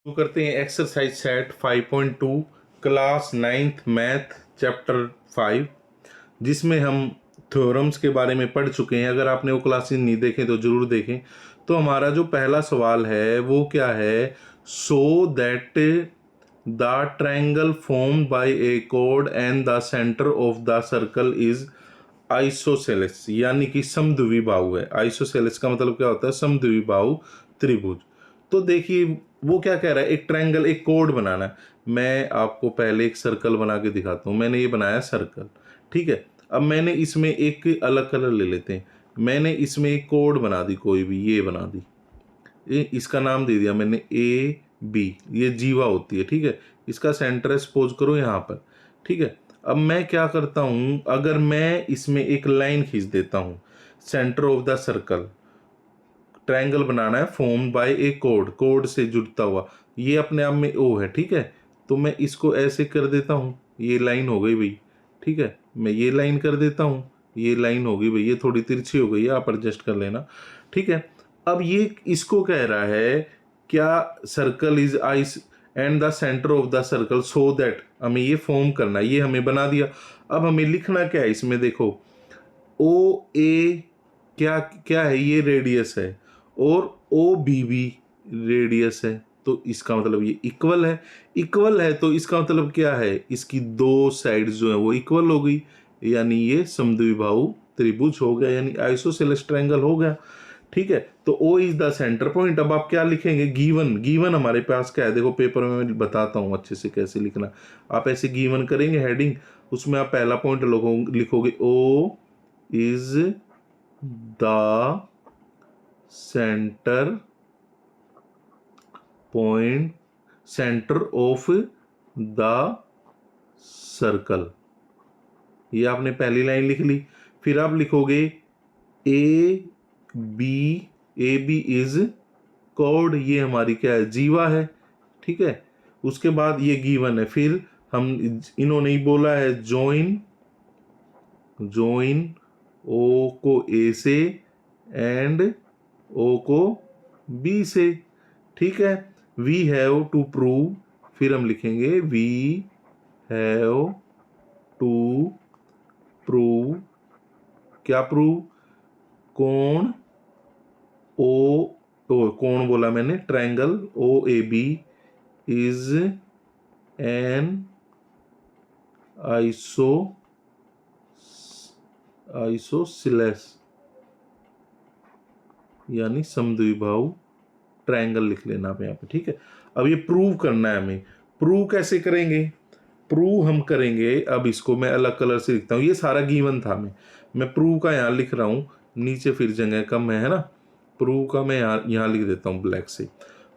शुरू करते हैं exercise set 5.2 class 9th math chapter 5, जिसमें हम थ्योरम्स के बारे में पढ़ चुके हैं। अगर आपने वो क्लासेस नहीं देखें तो ज़रूर देखें। तो हमारा जो पहला सवाल है वो क्या है, so that the triangle form by A code and the centre of the circle is isosceles, यानी कि समद्विबाहु है। आइसोसेलेस का मतलब क्या होता है, समद्विबाहु त्रिभुज। तो देखिए वो क्या कह रहा है, एक ट्रायंगल, एक कोड बनाना है। मैं आपको पहले एक सर्कल बना के दिखाता हूँ। मैंने ये बनाया सर्कल, ठीक है। अब मैंने इसमें एक अलग कलर ले लेते हैं। मैंने इसमें एक कोड बना दी, कोई भी ये बना दी, इसका नाम दे दिया मैंने ए बी। ये जीवा होती है, ठीक है। इसका सेंटर सपोज करो यहाँ पर, ठीक है। अब मैं क्या करता हूँ, अगर मैं इसमें एक लाइन खींच देता हूँ, centre of the circle, triangle बनाना है form by A code, code से जुड़ता हुआ, ये अपने आप में ओ है, ठीक है। तो मैं इसको ऐसे कर देता हूँ, ये लाइन हो गई भाई, ठीक है। मैं ये लाइन कर देता हूँ, ये लाइन हो गई भाई, ये थोड़ी तिरछी हो गई है, आप एडजस्ट कर लेना, ठीक है। अब ये इसको कह रहा है क्या, circle is ice and the centre of the circle, so that हमें ये फॉर्म करना है, ये हमें बना दिया। अब हमें लिखना क्या है इसमें, देखो ओ ए क्या क्या है, ये रेडियस है, और ओ बी भी रेडियस है। तो इसका मतलब ये इक्वल है। इक्वल है तो इसका मतलब क्या है, इसकी दो साइड्स जो है वो इक्वल हो गई, यानी ये समद्विबाहु त्रिभुज हो गया, यानी आइसोसेलेस ट्रायंगल हो गया, ठीक है। तो O is the centre point. अब आप क्या लिखेंगे, गिवन, गिवन हमारे पास क्या है, देखो पेपर में मैं बताता हूँ अच्छे से कैसे लिखना। आप ऐसे गिवन करेंगे हेडिंग, उसमें आप पहला पॉइंट लिखोगे O is the centre point, centre of the circle. ये आपने पहली लाइन लिख ली। फिर आप लिखोगे ए बी इज कोड, ये हमारी क्या है, जीवा है, ठीक है। उसके बाद ये गिवन है, फिर हम इन्होंने ही बोला है जॉइन, जॉइन ओ को ए से एंड ओ को बी से, ठीक है। वी हैव टू प्रूव, फिर हम लिखेंगे वी हैव टू प्रूव, क्या प्रूव, कोण ओ, तो कोण बोला मैंने, triangle O A B is an isosceles, यानी समद्विबाहु ट्रायंगल लिख लेना आप यहाँ पे, ठीक है। अब ये प्रूव करना है हमें। प्रूव कैसे करेंगे, प्रूव हम करेंगे, अब इसको मैं अलग कलर से लिखता हूँ, ये सारा गिवन था, मैं प्रूव का यहाँ लिख रहा हूँ, नीचे फिर जगह कम है ना, प्रूव का मैं यहाँ लिख देता हूँ ब्लैक से।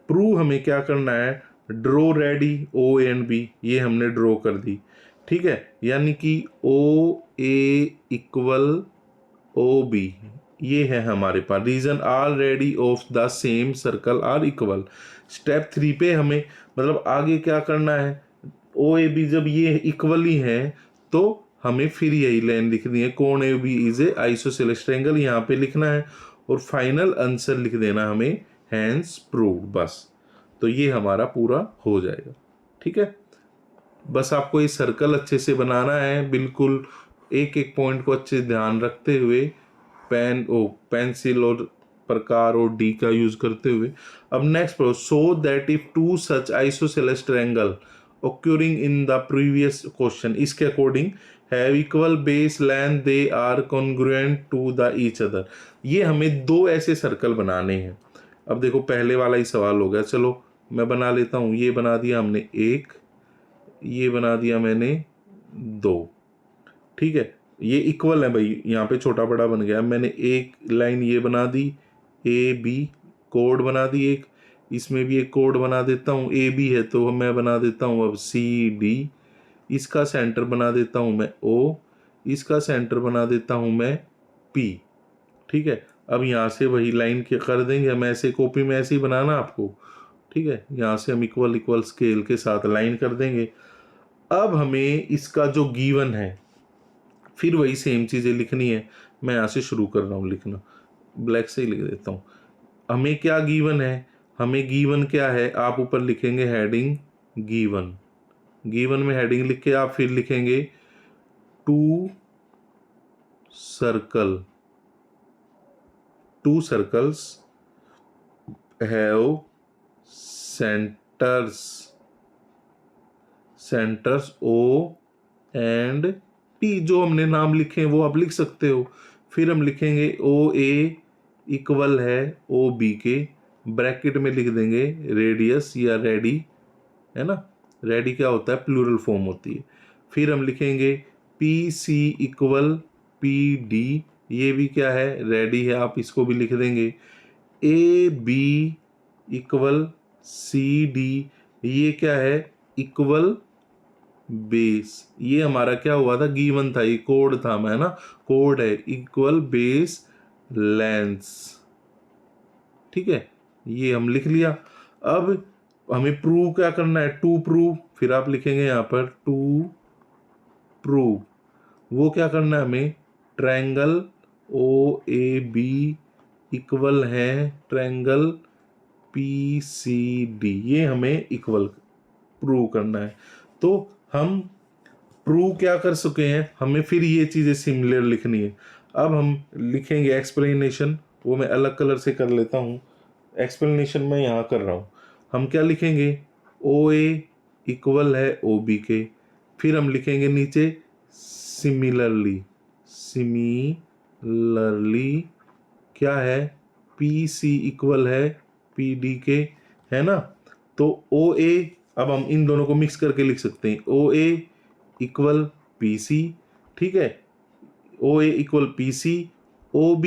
प्रूव हमें क्या करना है, draw radii O and B, ये हमने ड्रॉ कर दी, ठीक है। यानी कि ओ ए इक्वल ओ बी, ये है हमारे पास reason are radii of the same circle are equal. Step 3 पे हमें मतलब आगे क्या करना है, ओ ए बी जब ये इक्वली है तो हमें फिर यही लाइन लिखनी है, कोण A B is a isosceles triangle, यहाँ पे लिखना है और फाइनल आंसर लिख देना हमें, हैंस प्रूव्ड, बस। तो ये हमारा पूरा हो जाएगा, ठीक है। बस आपको ये सर्कल अच्छे से बनाना है, बिल्कुल एक एक पॉइंट को अच्छे ध्यान रखते हुए, पेंसिल और प्रकार और डी का यूज करते हुए। अब next pro, so that if two such isosceles triangle occurring in the previous question, इसके according have equal base length, they are congruent to the each other। ये हमें दो ऐसे सर्कल बनाने हैं। अब देखो पहले वाला ही सवाल हो गया, चलो मैं बना लेता हूँ। ये बना दिया हमने एक, ये बना दिया मैंने दो, ठीक है। ये इक्वल है भाई, यहाँ पे छोटा बड़ा बन गया। मैंने एक लाइन ये बना दी, ए बी कोड बना दी एक, इसमें भी एक कोड बना देता हूँ, ए बी है तो मैं बना देता हूँ अब सी डी, इसका सेंटर बना देता हूँ मैं ओ, इसका सेंटर बना देता हूँ मैं पी, ठीक है। अब यहाँ से वही लाइन के कर देंगे हम, ऐसे कॉपी में ऐसे ही बनाना आपको, ठीक है। यहाँ से हम इक्वल इक्वल स्केल के साथ लाइन कर देंगे। अब हमें इसका जो गिवन है फिर वही सेम चीज़ें लिखनी है। मैं यहाँ से शुरू कर रहा हूँ लिखना, ब्लैक से ही लिख देता हूँ। हमें क्या गिवन है, हमें गिवन क्या है, आप ऊपर लिखेंगे हेडिंग गिवन, गिवन में हेडिंग लिख के आप फिर लिखेंगे to circles have centres O and P। जो हमने नाम लिखे हैं वो आप लिख सकते हो। फिर हम लिखेंगे OA इक्वल है OB के, ब्रैकेट में लिख देंगे रेडियस या रेडी, है ना, रेडी क्या होता है, प्लूरल फॉर्म होती है। फिर हम लिखेंगे PC इक्वल PD, ये भी क्या है, रेडी है, आप इसको भी लिख देंगे। AB इक्वल CD, ये क्या है, इक्वल बेस, ये हमारा क्या हुआ था, गिवन था, ये कोड था, है ना, कोड है, इक्वल बेस लेंथ, ठीक है, ये हम लिख लिया। अब हमें प्रूव क्या करना है, टू प्रूव, फिर आप लिखेंगे यहाँ पर टू प्रूव, वो क्या करना है हमें, ट्रायंगल OAB इक्वल है ट्रायंगल PCD, ये हमें इक्वल प्रूव करना है। तो हम प्रूव क्या कर चुके हैं, हमें फिर ये चीज़ें सिमिलर लिखनी है। अब हम लिखेंगे एक्सप्लेनेशन, वो मैं अलग कलर से कर लेता हूँ, एक्सप्लेनेशन मैं यहाँ कर रहा हूँ। हम क्या लिखेंगे, OA इक्वल है OB के, फिर हम लिखेंगे नीचे सिमिलरली क्या है, PC इक्वल है PD के, है ना। तो OA, अब हम इन दोनों को मिक्स करके लिख सकते हैं, OA इक्वल PC, ठीक है, OA equal PC, OB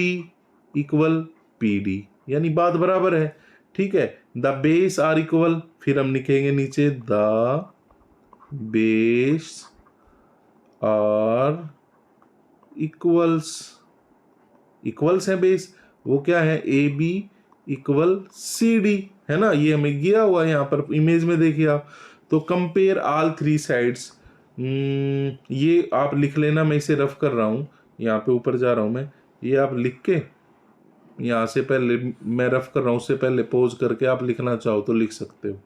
equal PD, यानी बात बराबर है, ठीक है। द बेस आर इक्वल, फिर हम लिखेंगे नीचे द बेस आर इक्वल्स है बेस, वो क्या है, AB इक्वल CD, है ना, ये हमें गिरा हुआ है यहाँ पर इमेज में, देखिए आप। तो कंपेयर ऑल थ्री साइड्स, ये आप लिख लेना, मैं इसे रफ कर रहा हूँ, यहाँ पे ऊपर जा रहा हूँ मैं, ये आप लिख के यहाँ से पहले मैं रफ कर रहा हूँ, उससे पहले पॉज करके आप लिखना चाहो तो लिख सकते हो।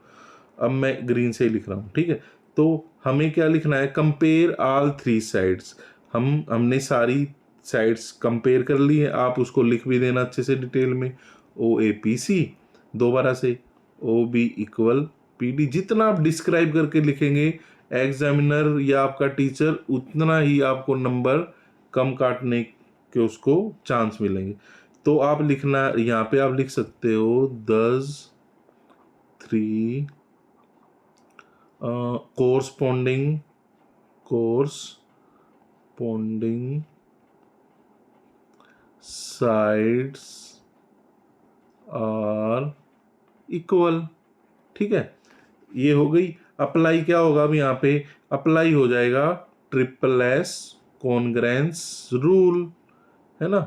अब मैं ग्रीन से ही लिख रहा हूँ, ठीक है। तो हमें क्या लिखना है, कंपेयर ऑल थ्री साइड्स, हमने सारी साइड्स कंपेयर कर ली है, आप उसको लिख भी देना अच्छे से डिटेल में। OAPC, दोबारा से OB इक्वल PD, जितना आप डिस्क्राइब करके लिखेंगे एग्जामिनर या आपका टीचर, उतना ही आपको नंबर कम काटने के उसको चांस मिलेंगे। तो आप लिखना, यहाँ पे आप लिख सकते हो 3 कोरस्पॉन्डिंग साइड्स आर इक्वल, ठीक है, ये हो गई। अप्लाई क्या होगा, अब यहाँ पे अप्लाई हो जाएगा SSS कॉन्ग्रेंस रूल, है ना।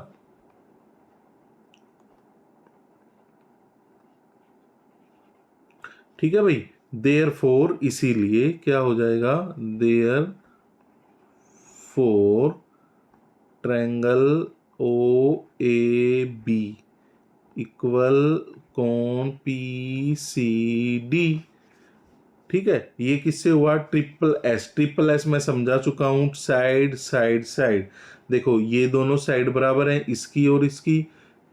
ठीक है भाई, देयरफॉर, इसीलिए क्या हो जाएगा, देयरफॉर ट्रायंगल OAB इक्वल कोण PCD, ठीक है। ये किससे हुआ, SSS मैं समझा चुका हूँ, साइड, देखो ये दोनों साइड बराबर हैं, इसकी और इसकी,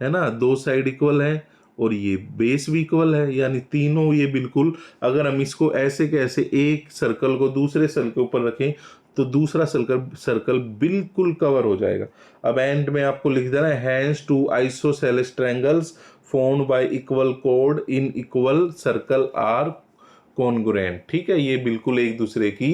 है ना, दो साइड इक्वल है, और ये बेस भी इक्वल है, यानी तीनों ये बिल्कुल, अगर हम इसको ऐसे के ऐसे एक सर्कल को दूसरे सर्कल के ऊपर रखें तो दूसरा सर्कल बिल्कुल कवर हो जाएगा। अब एंड में आपको लिख देना है, hence two isosceles triangles formed by equal कोड in equal circle are congruent, ठीक है, ये बिल्कुल एक दूसरे की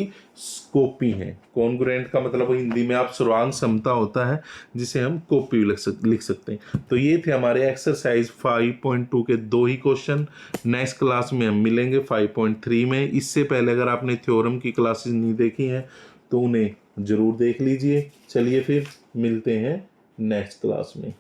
कॉपी है। कॉन्ग्रुएंट का मतलब हिंदी में आप सर्वांग समता होता है, जिसे हम कॉपी लिख सकते हैं। तो ये थे हमारे एक्सरसाइज 5.2 के 2 ही क्वेश्चन। नेक्स्ट क्लास में हम मिलेंगे 5.3 में। इससे पहले अगर आपने थ्योरम की क्लासेस नहीं देखी हैं तो उन्हें जरूर देख लीजिए। चलिए फिर मिलते हैं नेक्स्ट क्लास में।